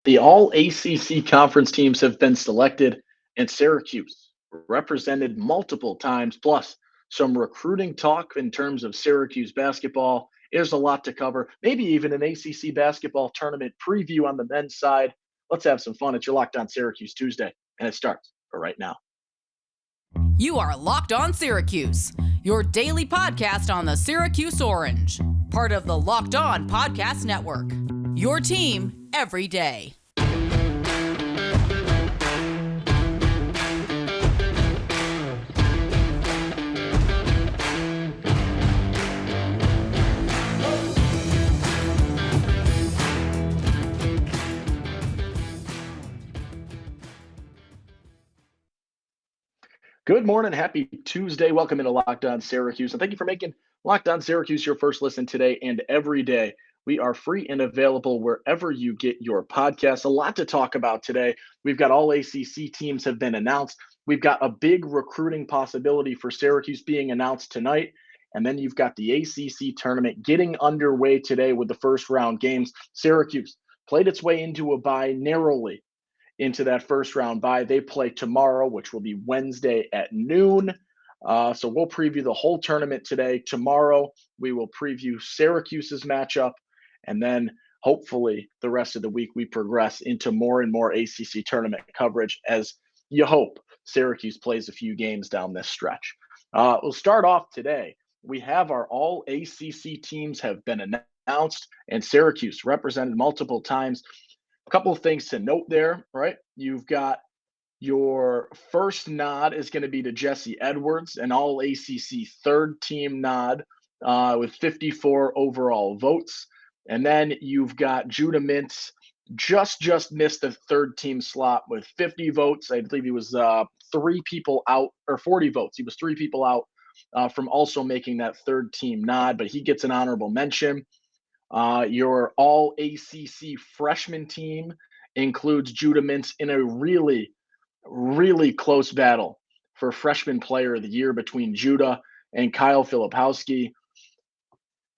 The All-ACC conference teams have been selected, and Syracuse represented multiple times, plus some recruiting talk in terms of Syracuse basketball. There's a lot to cover, maybe even an ACC basketball tournament preview on the men's side. Let's have some fun. It's your Locked On Syracuse Tuesday, and it starts right now. You are Locked On Syracuse, your daily podcast on the Syracuse Orange, part of the Locked On Podcast Network. Your team every day. Good morning. Happy Tuesday. Welcome into Locked On Syracuse. And thank you for making Locked On Syracuse your first listen today and every day. We are free and available wherever you get your podcasts. A lot to talk about today. We've got all ACC teams have been announced. We've got a big recruiting possibility for Syracuse being announced tonight. And then you've got the ACC tournament getting underway today with the first round games. Syracuse played its way into a bye narrowly into that first round bye. They play tomorrow, which will be Wednesday at noon. So we'll preview the whole tournament today. Tomorrow, we will preview Syracuse's matchup. And then hopefully the rest of the week, we progress into more and more ACC tournament coverage as you hope Syracuse plays a few games down this stretch. We'll start off today. We have our all ACC teams have been announced, and Syracuse represented multiple times. A couple of things to note there, right? You've got your first nod is going to be to Jesse Edwards, an all ACC third team nod with 54 overall votes. And then you've got Judah Mintz, just missed the third team slot with 50 votes. I believe he was 3 people out, or 40 votes. He was 3 people out from also making that third team nod, but he gets an honorable mention. Your all ACC freshman team includes Judah Mintz in a really, really close battle for freshman player of the year between Judah and Kyle Filipowski.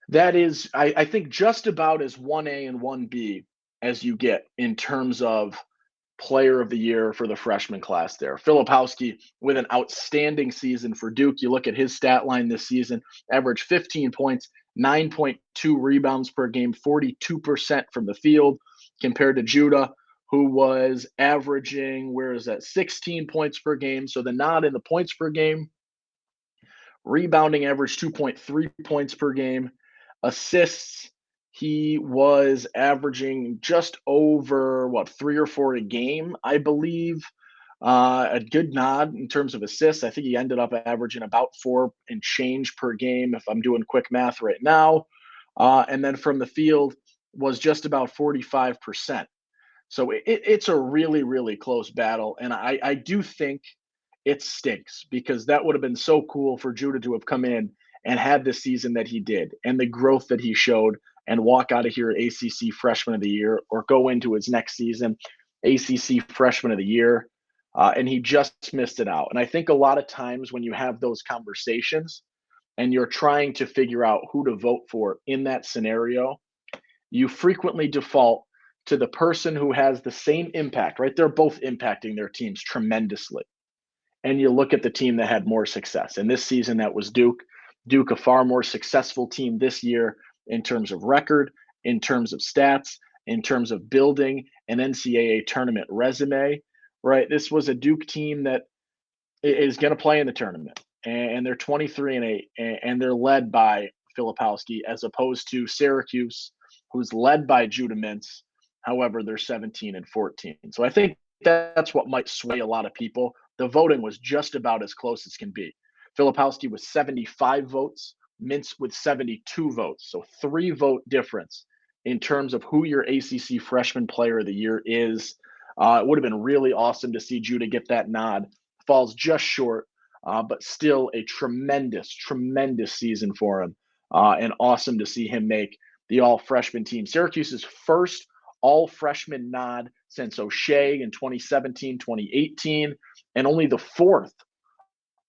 That is, I think, just about as 1A and 1B as you get in terms of player of the year for the freshman class there. Filipowski with an outstanding season for Duke. You look at his stat line this season, averaged 15 points, 9.2 rebounds per game, 42% from the field, compared to Judah, who was averaging, 16 points per game. So the nod in the points per game. Rebounding average 2.3 points per game. Assists, he was averaging just over 3 or 4 a game, I believe. A good nod in terms of assists. I think he ended up averaging about 4 and change per game, if I'm doing quick math right now. And then from the field was just about 45%. So it's a really, really close battle. And I do think it stinks because that would have been so cool for Judah to have come in and had the season that he did and the growth that he showed and walk out of here ACC Freshman of the Year or go into his next season ACC Freshman of the Year. And he just missed it out. And I think a lot of times when you have those conversations and you're trying to figure out who to vote for in that scenario, you frequently default to the person who has the same impact, right? They're both impacting their teams tremendously. And you look at the team that had more success. And this season, that was Duke. Duke, a far more successful team this year in terms of record, in terms of stats, in terms of building an NCAA tournament resume, right? This was a Duke team that is going to play in the tournament, and they're 23-8, and they're led by Filipowski, as opposed to Syracuse, who's led by Judah Mintz. However, they're 17-14. So I think that's what might sway a lot of people. The voting was just about as close as can be. Filipowski with 75 votes, Mintz with 72 votes. So 3-vote difference in terms of who your ACC Freshman Player of the Year is. It would have been really awesome to see Judah get that nod. Falls just short, but still a tremendous season for him. And awesome to see him make the all-freshman team. Syracuse's first all-freshman nod since O'Shea in 2017, 2018, and only the 4th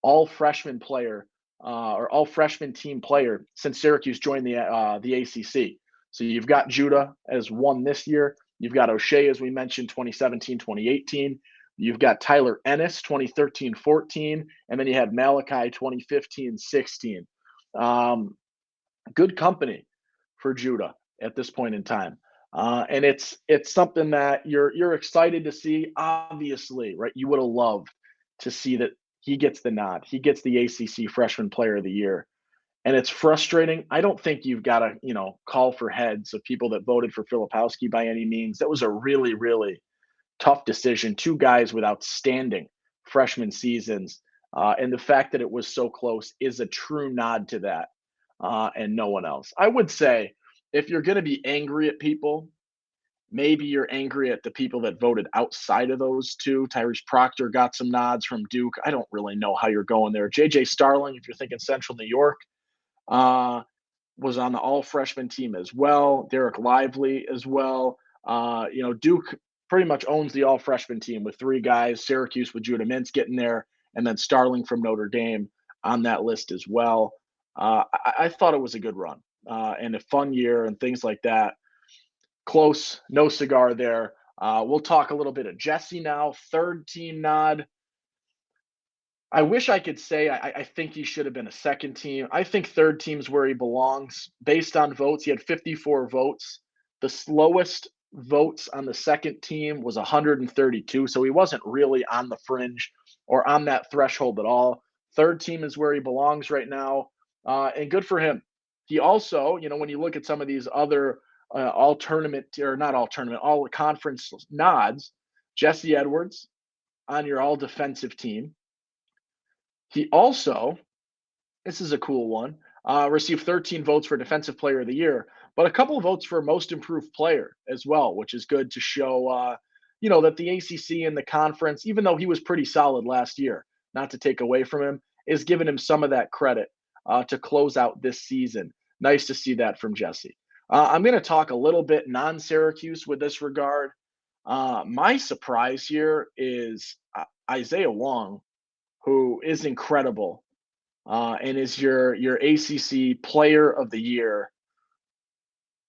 all-freshman player or all-freshman team player since Syracuse joined the ACC. So you've got Judah as 1 this year. You've got O'Shea, as we mentioned, 2017, 2018. You've got Tyler Ennis, 2013-14, and then you had Malachi, 2015-16. Good company for Judah at this point in time. And it's something that you're excited to see. Obviously, right? You would have loved to see that he gets the nod. He gets the ACC Freshman Player of the Year. And it's frustrating. I don't think you've got to, call for heads of people that voted for Filipowski by any means. That was a really, really tough decision. Two guys with outstanding freshman seasons. And the fact that it was so close is a true nod to that, and no one else. I would say if you're going to be angry at people, maybe you're angry at the people that voted outside of those two. Tyrese Proctor got some nods from Duke. I don't really know how you're going there. JJ Starling, if you're thinking Central New York, was on the all-freshman team as well. Derek Lively as well. Duke pretty much owns the all-freshman team with three guys. Syracuse with Judah Mintz getting there, and then Starling from Notre Dame on that list as well. I thought it was a good run and a fun year and things like that. Close, no cigar there. We'll talk a little bit of Jesse now. Third team nod. I wish I could say I think he should have been a second team. I think third team's where he belongs. Based on votes, he had 54 votes. The slowest votes on the second team was 132, so he wasn't really on the fringe or on that threshold at all. Third team is where he belongs right now, and good for him. He also, when you look at some of these other all-tournament, or not all-tournament, all-conference nods, Jesse Edwards on your all-defensive team. He also, this is a cool one, received 13 votes for Defensive Player of the Year, but a couple of votes for Most Improved Player as well, which is good to show, that the ACC and the conference, even though he was pretty solid last year, not to take away from him, is giving him some of that credit to close out this season. Nice to see that from Jesse. I'm going to talk a little bit non-Syracuse with this regard. My surprise here is Isaiah Wong, who is incredible and is your ACC Player of the Year.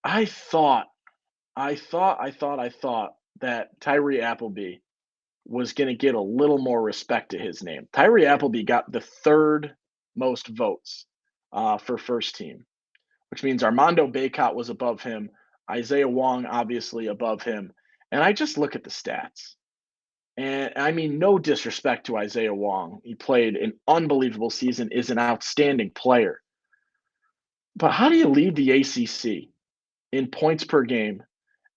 I thought that Tyree Appleby was going to get a little more respect to his name. Tyree Appleby got the third most votes for first team, which means Armando Bacot was above him, Isaiah Wong obviously above him. And I just look at the stats. And I mean, no disrespect to Isaiah Wong. He played an unbelievable season, is an outstanding player. But how do you lead the ACC in points per game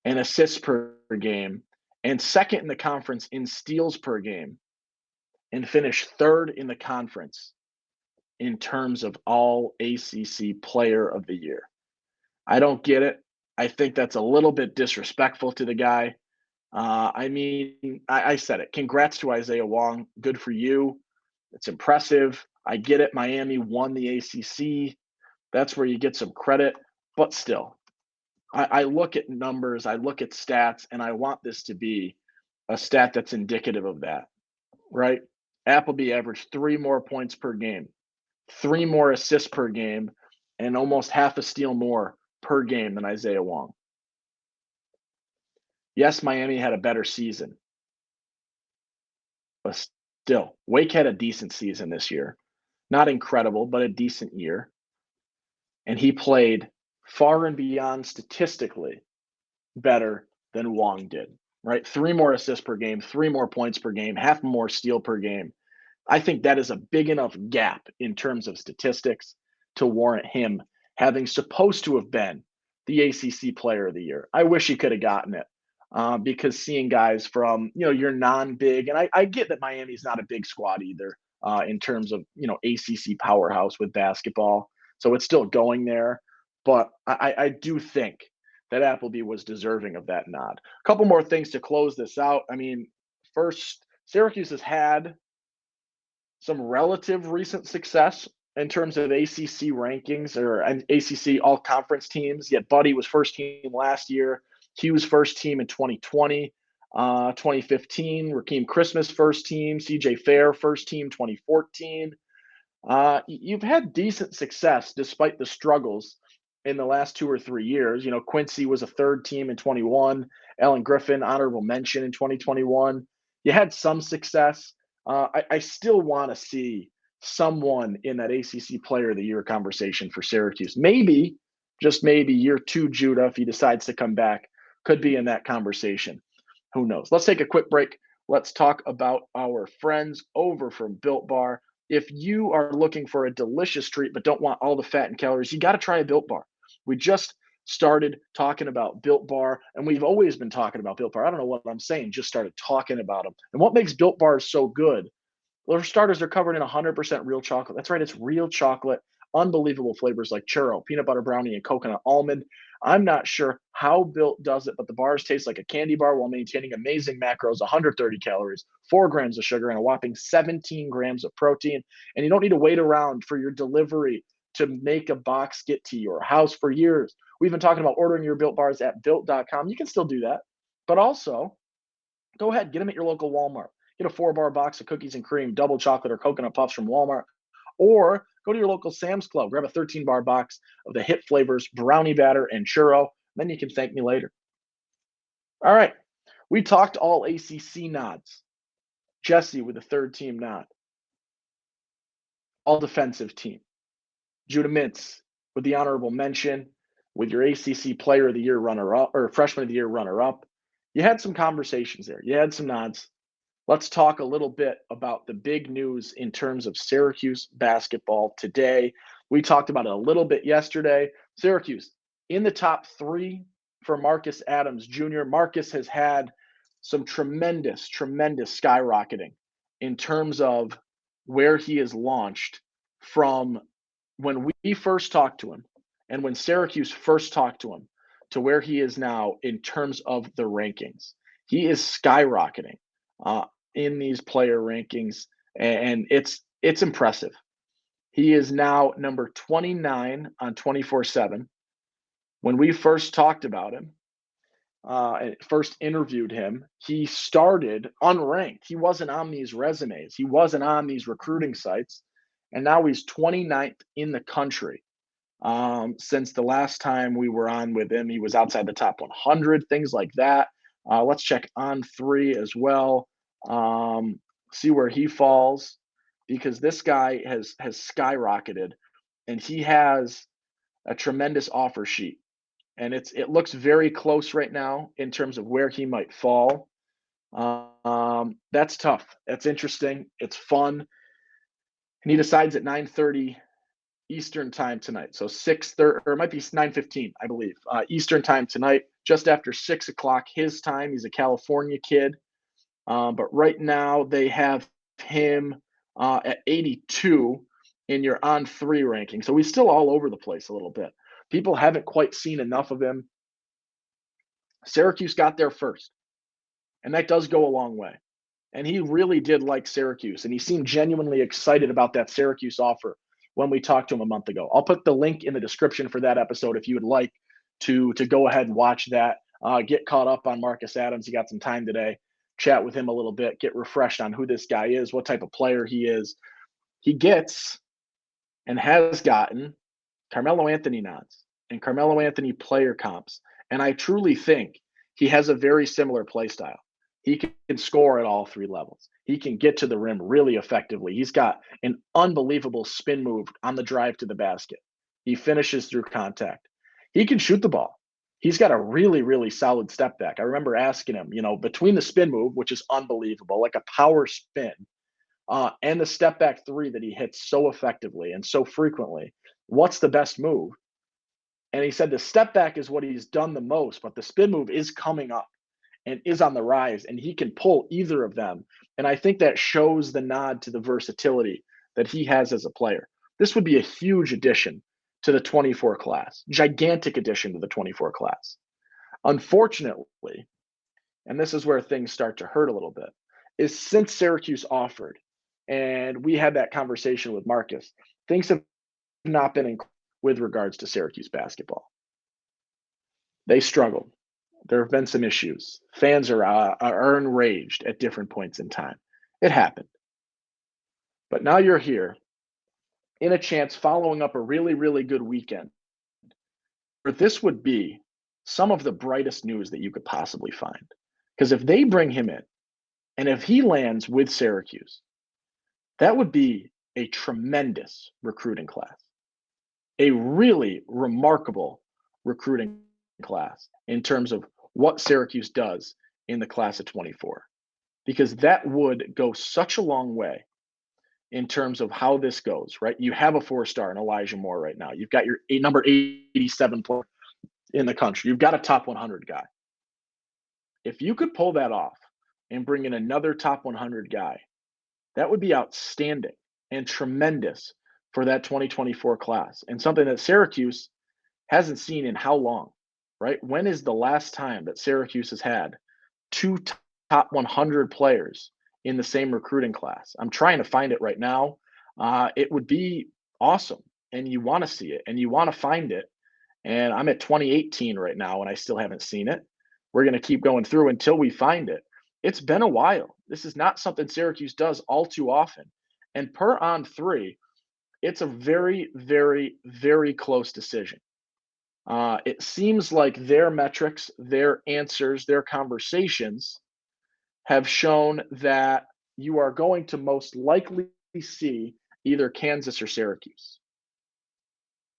and assists per game and second in the conference in steals per game and finish third in the conference in terms of All-ACC Player of the Year? I don't get it. I think that's a little bit disrespectful to the guy. I said it. Congrats to Isaiah Wong. Good for you. It's impressive. I get it. Miami won the ACC. That's where you get some credit. But still, I look at numbers, I look at stats, and I want this to be a stat that's indicative of that, right? Appleby averaged 3 more points per game, 3 more assists per game, and almost half a steal more per game than Isaiah Wong. Yes, Miami had a better season, but still, Wake had a decent season this year. Not incredible, but a decent year. And he played far and beyond statistically better than Wong did, right? 3 more assists per game, 3 more points per game, half more steal per game. I think that is a big enough gap in terms of statistics to warrant him having supposed to have been the ACC Player of the Year. I wish he could have gotten it. Because seeing guys from, your non-big, and I get that Miami's not a big squad either in terms of, ACC powerhouse with basketball. So it's still going there. But I do think that Appleby was deserving of that nod. A couple more things to close this out. I mean, first, Syracuse has had some relative recent success in terms of ACC rankings or ACC all-conference teams. Yet Buddy was first team last year. Hughes first team in 2020, 2015, Rakeem Christmas first team, CJ Fair first team 2014. You've had decent success despite the struggles in the last 2 or 3 years. Quincy was a third team in 21, Allen Griffin, honorable mention in 2021. You had some success. I still want to see someone in that ACC Player of the Year conversation for Syracuse. Maybe, just maybe, year 2 Judah, if he decides to come back, could be in that conversation. Who knows? Let's take a quick break. Let's talk about our friends over from Built Bar. If you are looking for a delicious treat but don't want all the fat and calories, you got to try a Built Bar. We just started talking about Built Bar, and we've always been talking about Built Bar. I don't know what I'm saying, just started talking about them. And what makes Built Bars so good? Well, for starters, they're covered in 100% real chocolate. That's right, it's real chocolate. Unbelievable flavors like churro, peanut butter brownie, and coconut almond. I'm not sure how Built does it, but the bars taste like a candy bar while maintaining amazing macros, 130 calories, 4 grams of sugar, and a whopping 17 grams of protein. And you don't need to wait around for your delivery to make a box get to your house for years. We've been talking about ordering your Built Bars at Built.com. You can still do that. But also, go ahead, get them at your local Walmart. Get a 4-bar box of cookies and cream, double chocolate, or coconut puffs from Walmart. Or go to your local Sam's Club, grab a 13-bar box of the hit flavors, brownie batter, and churro. Then you can thank me later. All right, we talked all ACC nods. Jesse with the third team nod. All defensive team. Judah Mintz with the honorable mention, with your ACC Player of the Year runner-up, or Freshman of the Year runner-up. You had some conversations there. You had some nods. Let's talk a little bit about the big news in terms of Syracuse basketball today. We talked about it a little bit yesterday. Syracuse in the top 3 for Marcus Adams Jr. Marcus has had some tremendous skyrocketing in terms of where he is launched from when we first talked to him and when Syracuse first talked to him to where he is now in terms of the rankings. He is skyrocketing in these player rankings, and it's impressive. He is now number 29 on 24/7. When we first talked about him, first interviewed him, he started unranked. He wasn't on these resumes. He wasn't on these recruiting sites. And now he's 29th in the country. Since the last time we were on with him, he was outside the top 100, things like that. Let's check on 3 as well. See where he falls, because this guy has skyrocketed, and he has a tremendous offer sheet. And it looks very close right now in terms of where he might fall. That's tough. That's interesting. It's fun. And he decides at 9:30 Eastern time tonight. So 6:30, or it might be 9:15, I believe, Eastern time tonight, just after 6 o'clock his time. He's a California kid. But right now they have him at 82 in your on 3 ranking. So he's still all over the place a little bit. People haven't quite seen enough of him. Syracuse got there first, and that does go a long way. And he really did like Syracuse, and he seemed genuinely excited about that Syracuse offer when we talked to him a month ago. I'll put the link in the description for that episode if you would like to go ahead and watch that. Get caught up on Marcus Adams. He got some time today. Chat with him a little bit. Get refreshed on who this guy is, what type of player he is. He gets and has gotten Carmelo Anthony nods and Carmelo Anthony player comps. And I truly think he has a very similar play style. He can score at all 3 levels. He can get to the rim really effectively. He's got an unbelievable spin move on the drive to the basket. He finishes through contact. He can shoot the ball. He's got a really solid step back. I remember asking him, between the spin move, which is unbelievable, like a power spin, and the step back 3 that he hits so effectively and so frequently, what's the best move? And he said the step back is what he's done the most, but the spin move is coming up and is on the rise, and he can pull either of them. And I think that shows the nod to the versatility that he has as a player. This would be a huge addition to the 24 class, gigantic addition to the 24 class. Unfortunately, and this is where things start to hurt a little bit, is since Syracuse offered, and we had that conversation with Marcus, things have not been with regards to Syracuse basketball. They struggled. There have been some issues. Fans are enraged at different points in time. It happened. But now you're here in a chance following up a really good weekend this would be some of the brightest news that you could possibly find. Because if they bring him in and if he lands with Syracuse, that would be a tremendous recruiting class, a really remarkable recruiting class in terms of what Syracuse does in the class of 24, because that would go such a long way in terms of how this goes, right? You have a 4-star in Elijah Moore right now. You've got your number 87 player in the country. You've got a top 100 guy. If you could pull that off and bring in another top 100 guy, that would be outstanding and tremendous for that 2024 class, and something that Syracuse hasn't seen in how long, right? When is the last time that Syracuse has had two top 100 players in the same recruiting class? I'm trying to find it right now. It would be awesome, and you want to see it, and you want to find it. And I'm at 2018 right now, and I still haven't seen it. We're going to keep going through until we find it. It's been a while. This is not something Syracuse does all too often. And per On3, it's a very, very, very close decision. It seems like their metrics, their answers, their conversations have shown that you are going to most likely see either Kansas or Syracuse.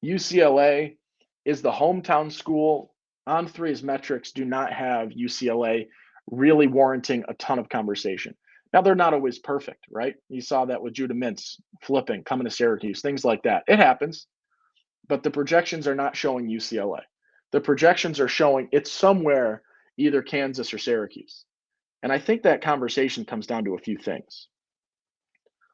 UCLA is the hometown school. On3's metrics do not have UCLA really warranting a ton of conversation. Now, they're not always perfect, right? You saw that with Judah Mintz flipping, coming to Syracuse, things like that. It happens, but the projections are not showing UCLA. The projections are showing it's somewhere either Kansas or Syracuse. And I think that conversation comes down to a few things.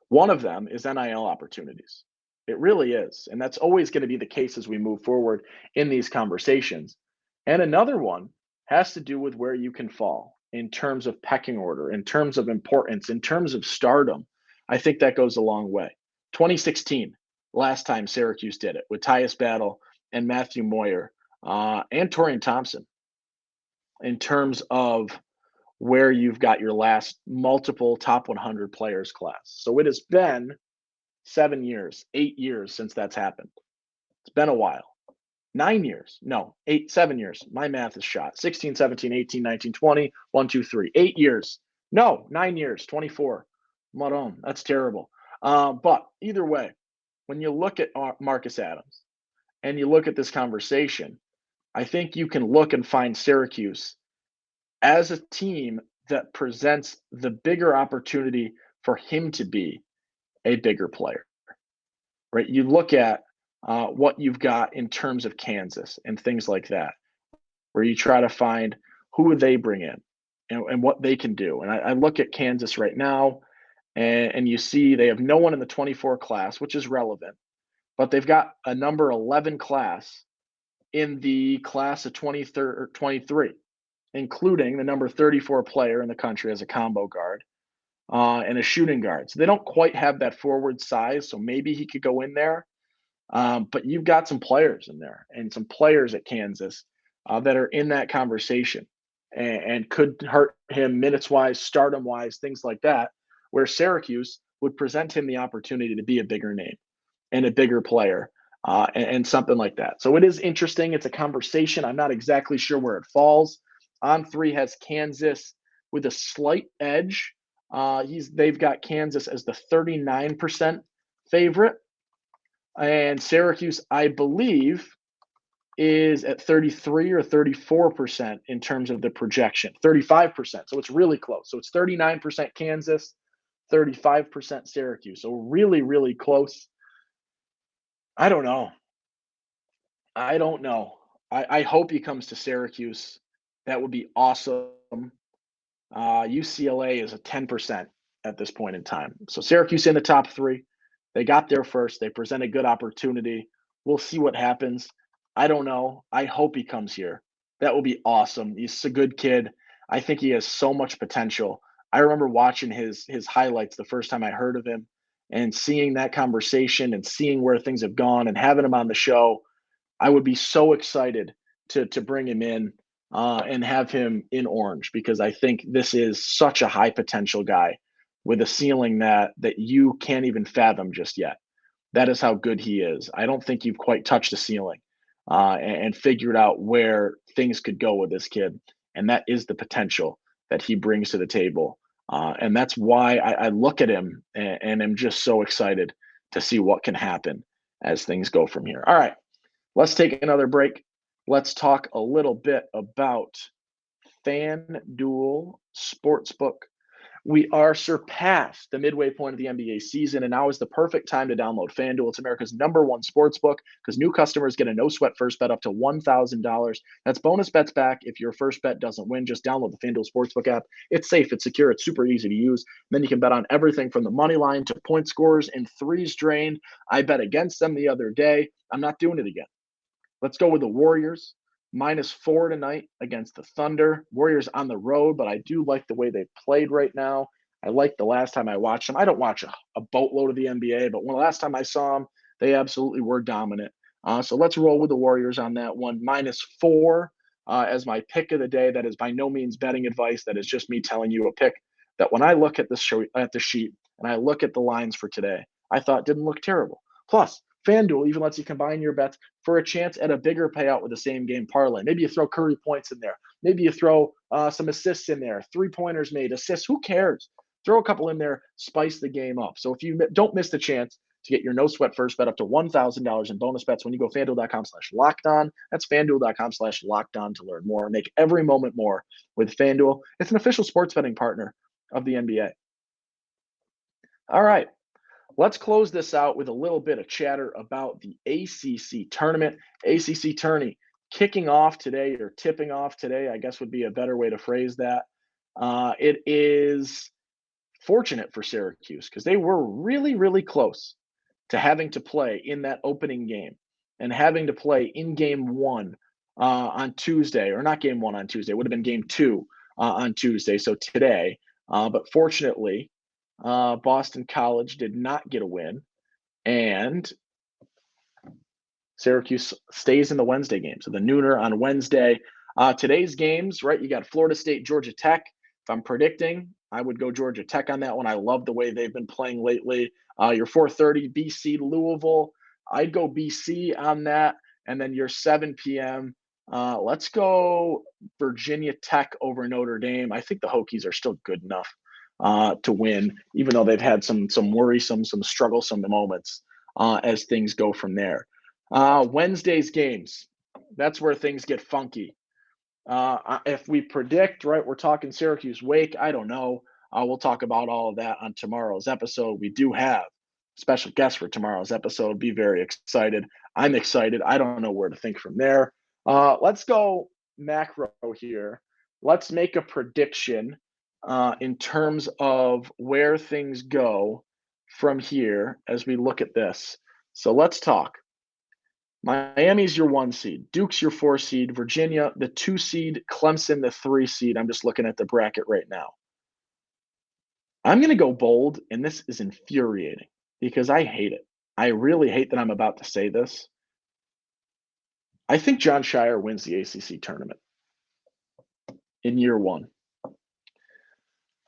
One of them is NIL opportunities. It really is. And that's always going to be the case as we move forward in these conversations. And another one has to do with where you can fall in terms of pecking order, in terms of importance, in terms of stardom. I think that goes a long way. 2016, last time Syracuse did it with Tyus Battle and Matthew Moyer and Torian Thompson in terms of where you've got your last multiple top 100 players class. So it has been 7 years, 8 years since that's happened. It's been a while. 9 years. No, 7 years. My math is shot. 16, 17, 18, 19, 20, 1, 2, 3. 8 years. No, 9 years, 24. Maron, that's terrible. But either way, when you look at Marcus Adams and you look at this conversation, I think you can look and find Syracuse as a team that presents the bigger opportunity for him to be a bigger player, right? You look at what you've got in terms of Kansas and things like that, where you try to find who would they bring in and what they can do. And I look at Kansas right now, and you see they have no one in the 24 class, which is relevant, but they've got a number 11 class in the class of 23, including the number 34 player in the country as a combo guard and a shooting guard. So they don't quite have that forward size, so maybe he could go in there. But you've got some players in there and some players at Kansas that are in that conversation and could hurt him minutes-wise, stardom-wise, things like that, where Syracuse would present him the opportunity to be a bigger name and a bigger player and something like that. So it is interesting. It's a conversation. I'm not exactly sure where it falls. On3 has Kansas with a slight edge. They've got Kansas as the 39% favorite. And Syracuse, I believe, is at 33 or 34% in terms of the projection, 35%. So it's really close. So it's 39% Kansas, 35% Syracuse. So really, really close. I don't know. I hope he comes to Syracuse. That would be awesome. UCLA is a 10% at this point in time. So Syracuse in the top 3. They got there first. They present a good opportunity. We'll see what happens. I don't know. I hope he comes here. That will be awesome. He's a good kid. I think he has so much potential. I remember watching his highlights the first time I heard of him and seeing that conversation and seeing where things have gone and having him on the show. I would be so excited to bring him in and have him in orange, because I think this is such a high potential guy with a ceiling that you can't even fathom just yet. That is how good he is. I don't think you've quite touched the ceiling and figured out where things could go with this kid. And that is the potential that he brings to the table. And that's why I look at him and am just so excited to see what can happen as things go from here. All right, let's take another break. Let's talk a little bit about FanDuel Sportsbook. We are surpassed the midway point of the NBA season, and now is the perfect time to download FanDuel. It's America's #1 sportsbook because new customers get a no-sweat first bet up to $1,000. That's bonus bets back if your first bet doesn't win. Just download the FanDuel Sportsbook app. It's safe, it's secure, it's super easy to use. And then you can bet on everything from the money line to point scores and threes drained. I bet against them the other day. I'm not doing it again. Let's go with the Warriors. -4 tonight against the Thunder. Warriors on the road, but I do like the way they've played right now. I like the last time I watched them. I don't watch a boatload of the NBA, but when the last time I saw them, they absolutely were dominant. So let's roll with the Warriors on that one. -4 as my pick of the day. That is by no means betting advice. That is just me telling you a pick that when I look at the sheet and I look at the lines for today, I thought didn't look terrible. Plus, FanDuel even lets you combine your bets for a chance at a bigger payout with the same game parlay. Maybe you throw Curry points in there. Maybe you throw some assists in there, 3-pointers made, assists. Who cares? Throw a couple in there, spice the game up. So if you don't miss the chance to get your no sweat first bet up to $1,000 in bonus bets when you go FanDuel.com/lockedon. That's FanDuel.com/lockedon to learn more. Make every moment more with FanDuel. It's an official sports betting partner of the NBA. All right. Let's close this out with a little bit of chatter about the ACC tournament. ACC Tourney kicking off today, or tipping off today, I guess would be a better way to phrase that. It is fortunate for Syracuse because they were really, really close to having to play in that opening game and having to play in game one on Tuesday, or not game one on Tuesday, it would have been game two on Tuesday, so today. But fortunately, Boston College did not get a win, and Syracuse stays in the Wednesday game. So the nooner on Wednesday. Today's games, right? You got Florida State, Georgia Tech. If I'm predicting, I would go Georgia Tech on that one. I love the way they've been playing lately. Your 4:30, BC, Louisville. I'd go BC on that. And then your 7 p.m., let's go Virginia Tech over Notre Dame. I think the Hokies are still good enough to win, even though they've had some worrisome, some strugglesome moments as things go from there. Wednesday's games, that's where things get funky. If we predict, right, we're talking Syracuse Wake, I don't know. We'll talk about all of that on tomorrow's episode. We do have a special guest for tomorrow's episode. Be very excited. I'm excited. I don't know where to think from there. Let's go macro here. Let's make a prediction in terms of where things go from here as we look at this. So let's talk. Miami's your 1 seed, Duke's your 4 seed, Virginia the 2 seed, Clemson the 3 seed. I'm just looking at the bracket right now. I'm going to go bold, and this is infuriating because I hate it. I really hate that I'm about to say this. I think Jon Scheyer wins the ACC tournament in year one.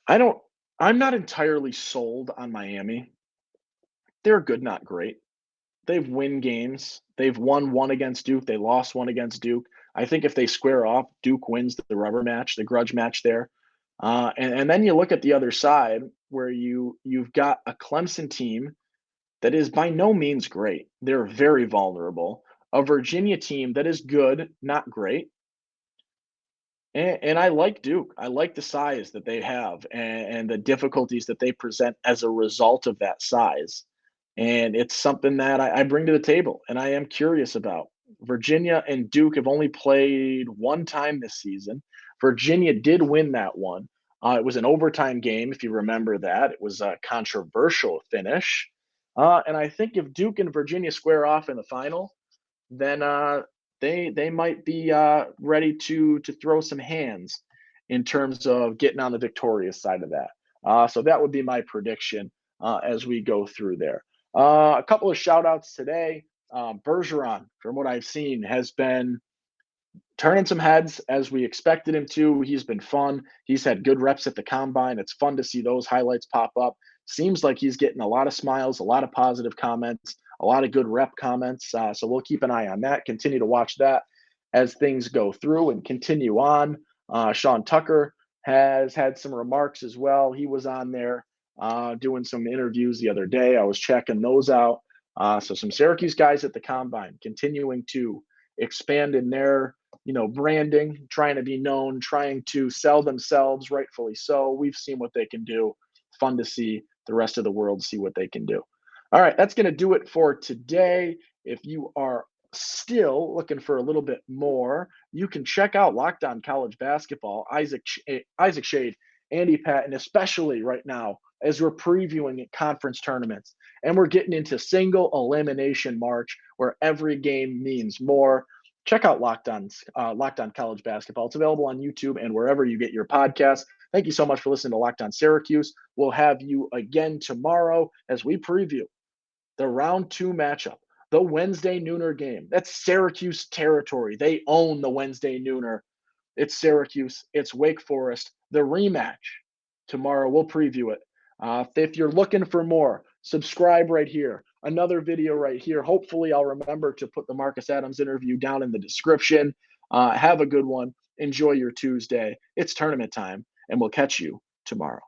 I'm not entirely sold on Miami. They're good, not great. They've won games. They've won one against Duke. They lost one against Duke. I think if they square off, Duke wins the rubber match, the grudge match there. And then you look at the other side where you've got a Clemson team that is by no means great. They're very vulnerable. A Virginia team that is good, not great. And I like Duke. I like the size that they have and the difficulties that they present as a result of that size. And it's something that I bring to the table and I am curious about. Virginia and Duke have only played one time this season. Virginia did win that one. It was an overtime game, if you remember that. It was a controversial finish. And I think if Duke and Virginia square off in the final, then they might be ready to throw some hands in terms of getting on the victorious side of that. So that would be my prediction as we go through there. A couple of shout outs today. Bergeron, from what I've seen, has been turning some heads as we expected him to. He's been fun. He's had good reps at the combine. It's fun to see those highlights pop up. Seems like he's getting a lot of smiles, a lot of positive comments a lot of good rep comments. So we'll keep an eye on that, continue to watch that as things go through and continue on. Sean Tucker has had some remarks as well. He was on there doing some interviews the other day. I was checking those out. So some Syracuse guys at the Combine continuing to expand in their, branding, trying to be known, trying to sell themselves, rightfully so. We've seen what they can do. Fun to see the rest of the world see what they can do. All right, that's going to do it for today. If you are still looking for a little bit more, you can check out Locked On College Basketball. Isaac Shade, Andy Patton, especially right now as we're previewing conference tournaments. And we're getting into single elimination March where every game means more. Check out Locked On College Basketball. It's available on YouTube and wherever you get your podcasts. Thank you so much for listening to Locked On Syracuse. We'll have you again tomorrow as we preview the round 2 matchup, the Wednesday nooner game. That's Syracuse territory. They own the Wednesday nooner. It's Syracuse. It's Wake Forest. The rematch. Tomorrow we'll preview it. If you're looking for more, subscribe right here. Another video right here. Hopefully I'll remember to put the Marcus Adams interview down in the description. Have a good one. Enjoy your Tuesday. It's tournament time, and we'll catch you tomorrow.